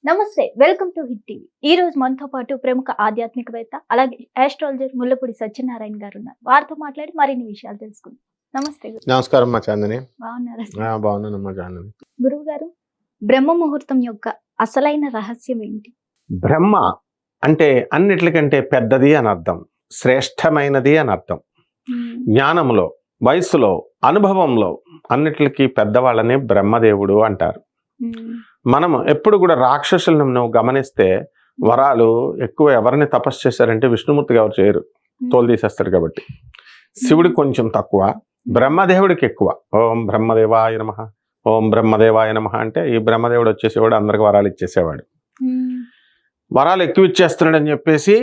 నమస్తే, welcome to hit TV. ఈ రోజు మనతో పాటు ప్రముఖ ఆధ్యాత్మికవేత్త అలాగే ఆస్ట్రాలజర్ ముల్లపూడి సత్యనారాయణ గారు ఉన్నారు. వారితో మాట్లాడి మరిన్ని విషయాలు తెలుసుకుందాం. నమస్తే గురు. నమస్కారం మా చాందని. బాగున్నారా? బాగున్నానమ్మా చాందని. గురువు గారు, బ్రహ్మ ముహూర్తం యొక్క అసలైన రహస్యం ఏంటి? బ్రహ్మ అంటే అన్నిటికంటే పెద్దది అని అర్థం, శ్రేష్టమైనది అని అర్థం. జ్ఞానంలో, వయసులో, అనుభవంలో అన్నిటికీ పెద్దవాళ్ళని బ్రహ్మదేవుడు అంటారు. మనం ఎప్పుడు కూడా రాక్షసులను నువ్వు గమనిస్తే వరాలు ఎక్కువ ఎవరిని తపస్సు చేశారంటే విష్ణుమూర్తి గారు చేయరు, తోలు తీసేస్తాడు కాబట్టి. శివుడికి కొంచెం తక్కువ, బ్రహ్మదేవుడికి ఎక్కువ. ఓం బ్రహ్మదేవాయ నమః, ఓం బ్రహ్మదేవాయ నమః అంటే ఈ బ్రహ్మదేవుడు వచ్చేసేవాడు, అందరికి వరాలు ఇచ్చేసేవాడు. వరాలు ఎక్కువ ఇచ్చేస్తున్నాడు అని చెప్పేసి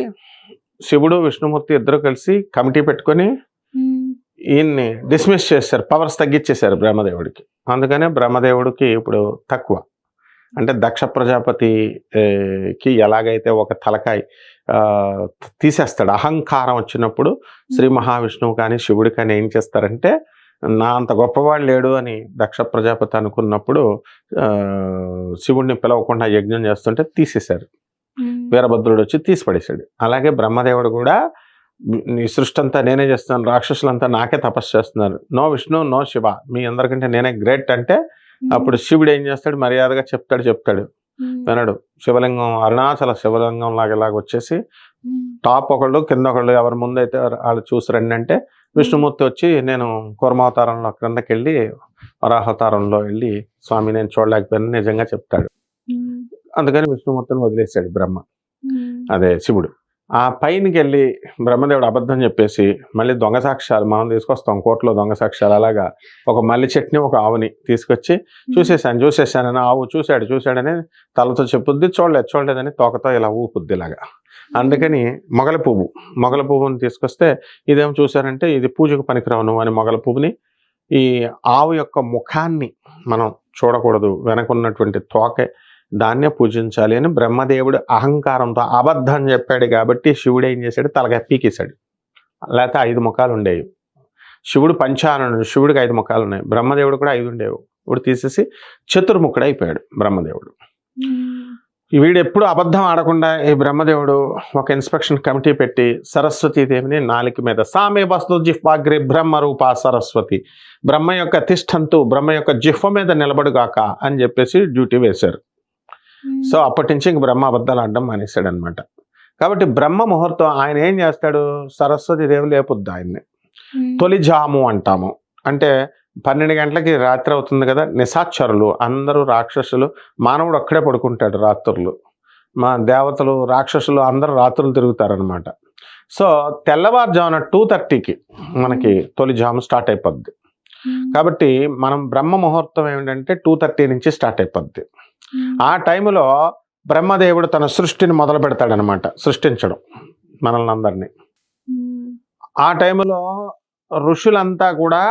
శివుడు విష్ణుమూర్తి ఇద్దరు కలిసి కమిటీ పెట్టుకొని ఈయన్ని డిస్మిస్ చేశారు, పవర్స్ తగ్గించేశారు బ్రహ్మదేవుడికి. అందుకనే బ్రహ్మదేవుడికి ఇప్పుడు తక్కువ. అంటే దక్ష ప్రజాపతికి ఎలాగైతే ఒక తలకాయ తీసేస్తాడు, అహంకారం వచ్చినప్పుడు శ్రీ మహావిష్ణువు కానీ శివుడు కానీ ఏం చేస్తారంటే, నా అంత గొప్పవాడు లేడు అని దక్ష ప్రజాపతి అనుకున్నప్పుడు శివుడిని పిలవకుండా యజ్ఞం చేస్తుంటే తీసేశారు. వీరభద్రుడు వచ్చి తీసిపడేశాడు. అలాగే బ్రహ్మదేవుడు కూడా ఈ సృష్టి అంతా నేనే చేస్తున్నాను, రాక్షసులంతా నాకే తపస్సు చేస్తున్నారు, నో విష్ణు నో శివ, మీ అందరికంటే నేనే గ్రేట్ అంటే అప్పుడు శివుడు ఏం చేస్తాడు, మర్యాదగా చెప్తాడు వినడు. శివలింగం అరుణాచల శివలింగం లాగా వచ్చేసి టాప్ ఒకళ్ళు కింద ఒకళ్ళు, ఎవరి ముందు అయితే వాళ్ళు చూసి రండి అంటే విష్ణుమూర్తి వచ్చి నేను కూర్మావతారంలో క్రిందకి వెళ్ళి వరాహవతారంలో వెళ్ళి స్వామి నేను చూడలేకపోయాను నిజంగా చెప్తాడు. అందుకని విష్ణుమూర్తిని వదిలేశాడు బ్రహ్మ, అదే శివుడు. ఆ పైనకి వెళ్ళి బ్రహ్మదేవుడు అబద్ధం చెప్పేసి మళ్ళీ దొంగ సాక్ష్యాలు మనం తీసుకొస్తాం కోర్టులో, దొంగ సాక్ష్యాలు. అలాగా ఒక మల్లి చెట్టుని ఒక ఆవుని తీసుకొచ్చి చూసేసానని, ఆవు చూశాడని తలతో చెప్పుద్ది, చూడలేదని తోకతో ఇలా ఊపుద్ది ఇలాగా. అందుకని మొగల పువ్వుని తీసుకొస్తే ఇదేం చూశారంటే ఇది పూజకు పనికిరావు నువ్వు అని మొగల పువ్వుని, ఈ ఆవు యొక్క ముఖాన్ని మనం చూడకూడదు, వెనకున్నటువంటి తోకే దాన్నే పూజించాలి అని బ్రహ్మదేవుడు అహంకారంతో అబద్ధం చెప్పాడు. కాబట్టి శివుడు ఏం చేశాడు, తలగా పీకేశాడు. లేకపోతే 5 ముఖాలు ఉండేవి. శివుడు పంచాననుడు, శివుడికి 5 ముఖాలు ఉన్నాయి, బ్రహ్మదేవుడు కూడా 5 ఉండేవి. ఇప్పుడు తీసేసి చతుర్ముఖుడు అయిపోయాడు బ్రహ్మదేవుడు. వీడు ఎప్పుడు అబద్ధం ఆడకుండా ఈ బ్రహ్మదేవుడు ఒక ఇన్స్పెక్షన్ కమిటీ పెట్టి సరస్వతీదేవిని నాలిక మీద సామే వస్తు జిహ్వాగ్రి బ్రహ్మ రూపా సరస్వతి, బ్రహ్మ యొక్క తిష్టంతు, బ్రహ్మ యొక్క జిహ్వ మీద నిలబడుగాక అని చెప్పేసి డ్యూటీ వేశారు. సో అప్పటి నుంచి ఇంక బ్రహ్మ అబద్ధాలు ఆడడం మానేశాడు అనమాట. కాబట్టి బ్రహ్మ ముహూర్తం ఆయన ఏం చేస్తాడు, సరస్వతి దేవి లేపుద్ది ఆయన్ని. తొలి జాము అంటాము, అంటే 12 గంటలకి రాత్రి అవుతుంది కదా, నిశాచరులు అందరూ రాక్షసులు, మానవుడు అక్కడే పడుకుంటాడు రాత్రులు, మా దేవతలు రాక్షసులు అందరూ రాత్రులు తిరుగుతారనమాట. సో తెల్లవారుజామున 2:30కి మనకి తొలి జాము స్టార్ట్ అయిపోద్ది. కాబట్టి మనం బ్రహ్మ ముహూర్తం ఏమిటంటే 2:30 నుంచి స్టార్ట్ అయిపోద్ది. ఆ టైంలో బ్రహ్మదేవుడు తన సృష్టిని మొదలు పెడతాడనమాట, సృష్టించడం మనల్ని అందరినీ. ఆ టైంలో ఋషులంతా కూడా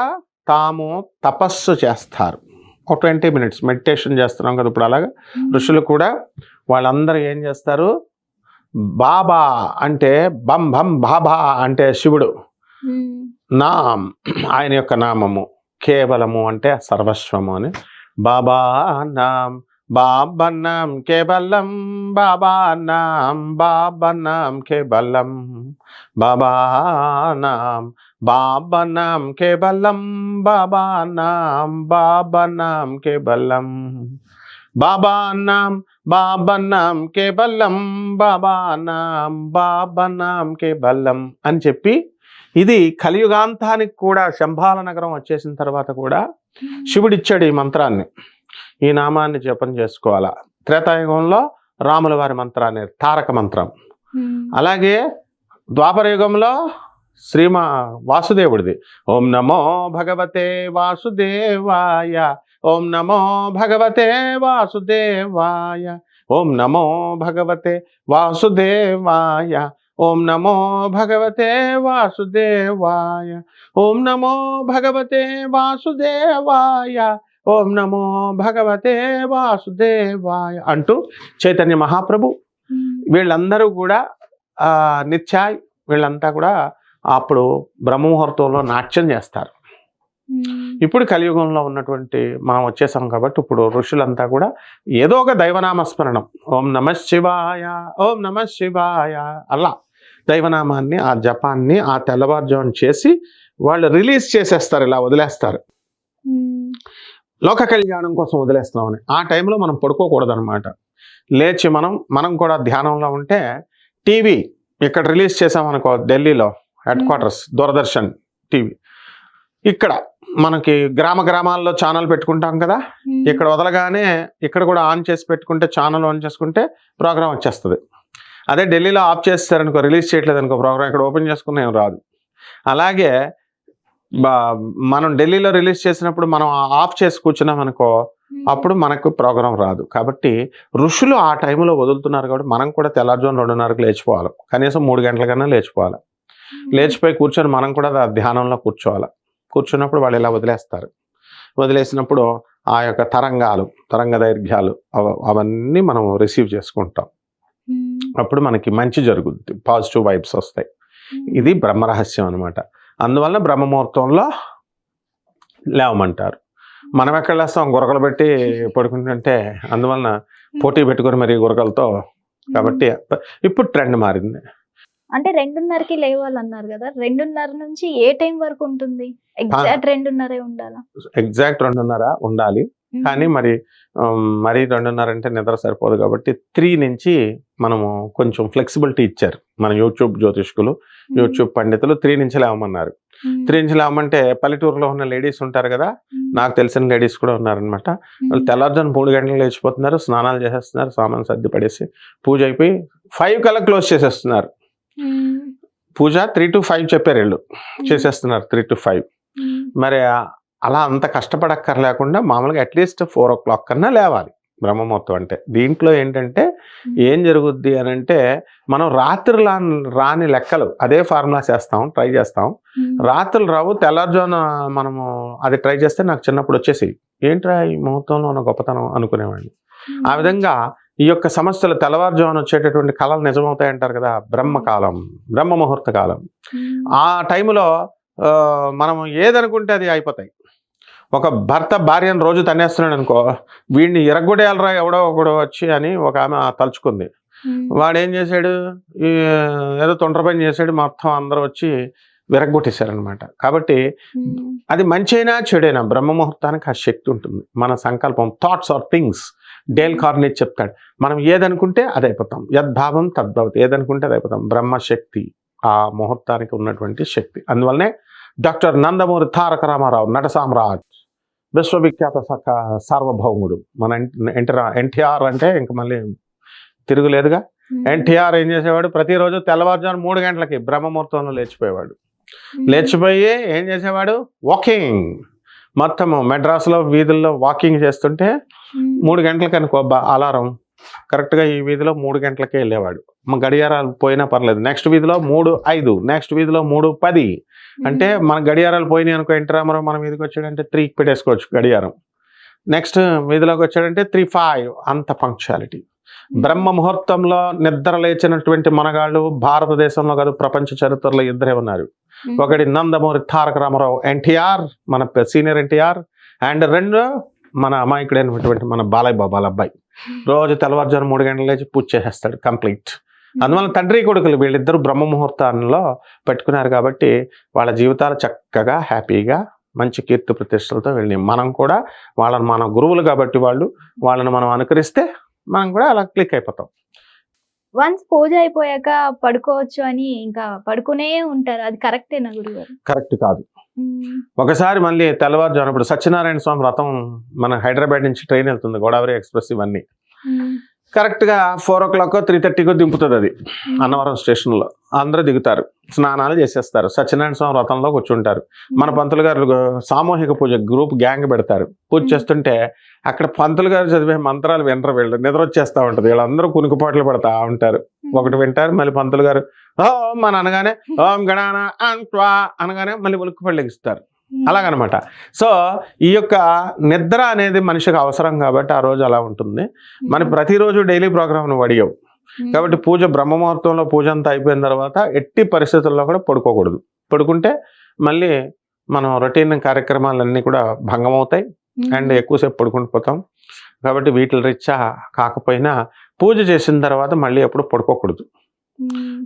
తాము తపస్సు చేస్తారు. ఒక 20 minutes మెడిటేషన్ చేస్తున్నాం కదా ఇప్పుడు, అలాగా ఋషులు కూడా వాళ్ళందరూ ఏం చేస్తారు, బాబా అంటే బం భం బాబా అంటే శివుడు నామ్, ఆయన యొక్క నామము, కేవలము అంటే సర్వస్వము అని. బాబా నామ్ బాబన్నాం కేవలం, బాబా నాం కేవలం, బాబా నాం కేవలం, బాబా నాం కేవలం, బాబా నాం కేవలం, బాబా నాం కేవలం అని చెప్పి, ఇది కలియుగాంతానికి కూడా శంభాల నగరం వచ్చేసిన తర్వాత కూడా శివుడిచ్చాడు ఈ మంత్రాన్ని, ఈ నామాన్ని జపం చేసుకోవాలా. త్రేతాయుగంలో రాముల వారి మంత్రాన్ని తారక మంత్రం, అలాగే ద్వాపర యుగంలో వాసుదేవుడిది ఓం నమో భగవతే వాసుదేవాయ, ఓం నమో భగవతే వాసుదేవాయ, ఓం నమో భగవతే వాసుదేవాయ, ఓం నమో భగవతే వాసుదేవాయ, ఓం నమో భగవతే వాసుదేవాయ, ఓం నమో భగవతే వాసుదేవాయ అంటూ చైతన్య మహాప్రభు వీళ్ళందరూ కూడా నిత్యాయ్ వీళ్ళంతా కూడా అప్పుడు బ్రహ్మముహూర్తంలో నాట్యం చేస్తారు. ఇప్పుడు కలియుగంలో ఉన్నటువంటి మనం వచ్చేసాం కాబట్టి ఇప్పుడు ఋషులంతా కూడా ఏదో ఒక దైవనామస్మరణం, ఓం నమ శివాయ, ఓం నమ శివాయ, అలా దైవనామాన్ని ఆ జపాన్ని ఆ తెల్లవారుజామున చేసి వాళ్ళు రిలీజ్ చేసేస్తారు, ఇలా వదిలేస్తారు. లోక కళ్యాణం కోసం వదిలేస్తున్నామని ఆ టైంలో మనం పడుకోకూడదు అనమాట. లేచి మనం కూడా ధ్యానంలో ఉంటే టీవీ ఇక్కడ రిలీజ్ చేసామనుకో, ఢిల్లీలో హెడ్ క్వార్టర్స్ దూరదర్శన్ టీవీ, ఇక్కడ మనకి గ్రామాల్లో ఛానల్ పెట్టుకుంటాం కదా, ఇక్కడ వదలగానే ఇక్కడ కూడా ఆన్ చేసి పెట్టుకుంటే, ఛానల్ ఆన్ చేసుకుంటే ప్రోగ్రామ్ వచ్చేస్తుంది. అదే ఢిల్లీలో ఆఫ్ చేస్తారనుకో, రిలీజ్ చేయట్లేదు అనుకో ప్రోగ్రామ్, ఇక్కడ ఓపెన్ చేసుకున్న ఏం రాదు. అలాగే మనం ఢిల్లీలో రిలీజ్ చేసినప్పుడు మనం ఆఫ్ చేసి కూర్చున్నాం అనుకో, అప్పుడు మనకు ప్రోగ్రాం రాదు. కాబట్టి ఋషులు ఆ టైంలో వదులుతున్నారు కాబట్టి మనం కూడా తెల్లారుజామున 2:30కి లేచిపోవాలి, కనీసం 3 గంటల కన్నా లేచిపోవాలి. లేచిపోయి కూర్చొని మనం కూడా ధ్యానంలో కూర్చోవాలి. కూర్చున్నప్పుడు వాళ్ళు ఇలా వదిలేస్తారు. వదిలేసినప్పుడు ఆ యొక్క తరంగ దైర్ఘ్యాలు అవన్నీ మనం రిసీవ్ చేసుకుంటాం. అప్పుడు మనకి మంచి జరుగుద్ది, పాజిటివ్ వైబ్స్ వస్తాయి. ఇది బ్రహ్మరహస్యం అనమాట. అందువల్ల బ్రహ్మముహూర్తంలో లేవమంటారు. మనం ఎక్కడ లేస్తాం, గురకలు పెట్టి పడుకుంటుంటే, అందువలన పోటీ పెట్టుకుని మరి గురకలతో. కాబట్టి ఇప్పుడు ట్రెండ్ మారింది. అంటే 2:30కి లేవాలన్నారు కదా, 2:30 నుంచి ఏ టైం వరకు ఉంటుంది? ఎగ్జాక్ట్ 2:30 ఉండాలా? ఎగ్జాక్ట్ 2:30 ఉండాలి. కానీ మరి 2:30 అంటే నిద్ర సరిపోదు కాబట్టి 3 నుంచి మనము కొంచెం ఫ్లెక్సిబిలిటీ ఇచ్చారు మన యూట్యూబ్ జ్యోతిష్కులు, యూట్యూబ్ పండితులు. 3 నుంచి లేవమన్నారు. 3 నుంచి లేవమంటే పల్లెటూరులో ఉన్న లేడీస్ ఉంటారు కదా, నాకు తెలిసిన లేడీస్ కూడా ఉన్నారనమాట. వాళ్ళు తెల్లారుజామున 3 గంటలకు లేచిపోతున్నారు, స్నానాలు చేసేస్తున్నారు, సామాన్ సర్ది పడేసి పూజ అయిపోయి 5 కల్లా క్లోజ్ చేసేస్తున్నారు. పూజ 3 to 5 చెప్పారు, వీళ్ళు చేసేస్తున్నారు 3 to 5. మరి అలా అంత కష్టపడక్కర్లేకుండా మామూలుగా అట్లీస్ట్ 4 o'clock కన్నా లేవాలి బ్రహ్మముహూర్తం అంటే. దీంట్లో ఏంటంటే ఏం జరుగుద్ది అని అంటే, మనం రాత్రి రాని లెక్కలు అదే ఫార్ములా ట్రై చేస్తాం. రాత్రులు రావు, తెల్లారుజామున మనము అది ట్రై చేస్తే నాకు చిన్నప్పుడు వచ్చేసి ఏంట్రా ఈ ముహూర్తంలో ఉన్న గొప్పతనం అనుకునేవాడిని. ఆ విధంగా ఈ యొక్క సమస్యలు తెల్లవారుజామున వచ్చేటటువంటి కళలు నిజమవుతాయి అంటారు కదా, బ్రహ్మ ముహూర్త కాలం. ఆ టైంలో మనం ఏదనుకుంటే అది అయిపోతాయి. ఒక భర్త భార్యను రోజు తన్నేస్తున్నాడు అనుకో, వీడిని ఎరగొడేయాలరా ఎవడో ఒకడో వచ్చి అని ఒక ఆమె తలుచుకుంది. వాడు ఏం చేశాడు, ఏదో తొండ్ర పని చేశాడు, మొత్తం అందరూ వచ్చి విరగొట్టేశారనమాట. కాబట్టి అది మంచైనా చెడైనా బ్రహ్మ ముహూర్తానికి ఆ శక్తి ఉంటుంది. మన సంకల్పం, thoughts are things. Dale Carnegie చెప్తాడు, మనం ఏదనుకుంటే అది అయిపోతాం, యద్భావం తద్భవతి, ఏదనుకుంటే అది అయిపోతాం. బ్రహ్మశక్తి ఆ ముహూర్తానికి ఉన్నటువంటి శక్తి. అందువల్లనే డాక్టర్ నందమూరి తారక రామారావు, నట సామ్రాట్, విశ్వవిఖ్యాత సార్వభౌముడు మన ఎన్టీఆర్ అంటే ఇంక మళ్ళీ తిరుగులేదుగా. ఎన్టీఆర్ ఏం చేసేవాడు, ప్రతిరోజు తెల్లవారుజాము 3 గంటలకి బ్రహ్మముహూర్తంలో లేచిపోయేవాడు. లేచిపోయి ఏం చేసేవాడు, వాకింగ్. మొత్తము మెడ్రాస్లో వీధుల్లో వాకింగ్ చేస్తుంటే 3 గంటలకి అనుకో అలారం, కరెక్ట్గా ఈ వీధిలో 3 గంటలకే వెళ్ళేవాడు. గడియారాలు పోయినా పర్లేదు. నెక్స్ట్ వీధిలో 3:05, నెక్స్ట్ వీధిలో 3:10. అంటే మన గడియారాలు పోయినాయి అనుకో, ఎన్టీ రామారావు మన వీధికి వచ్చాడంటే 3కి పెట్టేసుకోవచ్చు గడియారం. నెక్స్ట్ వీధిలోకి వచ్చాడంటే 3:05. అంత పంక్చువాలిటీ. బ్రహ్మ ముహూర్తంలో నిద్ర లేచినటువంటి మనగాళ్ళు భారతదేశంలో కాదు, ప్రపంచ చరిత్రలో 2 ఉన్నారు. ఒకటి నందమూరి తారక రామారావు ఎన్టీఆర్, మన సీనియర్ ఎన్టీఆర్, అండ్ 2 మన అమాయకుడైనటువంటి మన బాలయ్య బాబు వాళ్ళ అబ్బాయి. రోజు తెల్లవారుజాము 3 గంటలు లేచి పూజ చేసేస్తాడు కంప్లీట్. అందువల్ల తండ్రి కొడుకులు వీళ్ళిద్దరు బ్రహ్మ ముహూర్తాల్లో పెట్టుకున్నారు కాబట్టి వాళ్ళ జీవితాలు చక్కగా హ్యాపీగా మంచి కీర్తి ప్రతిష్టలతో వెళ్ళి, మనం కూడా వాళ్ళని మన గురువులు కాబట్టి వాళ్ళని మనం అనుకరిస్తే మనం కూడా అలా క్లిక్ అయిపోతాం. వన్స్ పూజ అయిపోయాక పడుకోవచ్చు అని ఇంకా పడుకునే ఉంటారు, అది కరెక్టేనా గురుగారు? కరెక్ట్ కాదు. ఒకసారి మళ్ళీ తెల్లవారుజాము ఇప్పుడు సత్యనారాయణ స్వామి వ్రతం మన హైదరాబాద్ నుంచి ట్రైన్ వెళ్తుంది, గోదావరి ఎక్స్ప్రెస్, ఇవన్నీ కరెక్ట్గా 4 o'clock 3:30 దింపుతుంది అది అన్నవరం స్టేషన్లో. అందరూ దిగుతారు, స్నానాలు చేసేస్తారు, సత్యనారాయణ స్వామి వ్రతంలో కూర్చుంటారు. మన పంతులు గారు సామూహిక పూజ గ్రూప్ గ్యాంగ్ పెడతారు. పూజ చేస్తుంటే అక్కడ పంతులు గారు చదివే మంత్రాలు వినరు, వీళ్ళు నిద్ర వచ్చేస్తూ ఉంటుంది. వీళ్ళందరూ కునుకుపాట్లు పడతా ఉంటారు. ఒకటి వింటారు, మళ్ళీ పంతులు గారు ఓం అని అనగానే ఓం గణాన అంట్వా అనగానే మళ్ళీ ఉలుక్కుపళ్ళు లెగిస్తారు. అలాగనమాట. సో ఈ యొక్క నిద్ర అనేది మనిషికి అవసరం కాబట్టి ఆ రోజు అలా ఉంటుంది. మన ప్రతిరోజు డైలీ ప్రోగ్రామ్ నువ్వు అడిగావు కాబట్టి పూజ బ్రహ్మముహూర్తంలో పూజ అంతా అయిపోయిన తర్వాత ఎట్టి పరిస్థితుల్లో కూడా పడుకోకూడదు. పడుకుంటే మళ్ళీ మనం రొటీన్ కార్యక్రమాలన్నీ కూడా భంగం అవుతాయి అండ్ ఎక్కువసేపు పడుకుంటూ పోతాం. కాబట్టి వీటి రీత్యా కాకపోయినా పూజ చేసిన తర్వాత మళ్ళీ ఎప్పుడు పడుకోకూడదు.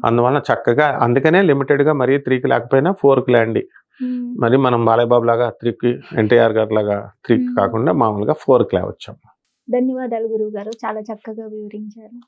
అందువల్ల చక్కగా అందుకనే లిమిటెడ్గా మరీ 3కి లేకపోయినా 4కి లేండి. మరి మనం బాలయ్య బాబు లాగా 3కి, ఎన్టీఆర్ గారి లాగా 3కి కాకుండా మామూలుగా 4కి లేవచ్చాం. ధన్యవాదాలు గురువు గారు, చాలా చక్కగా వివరించారు.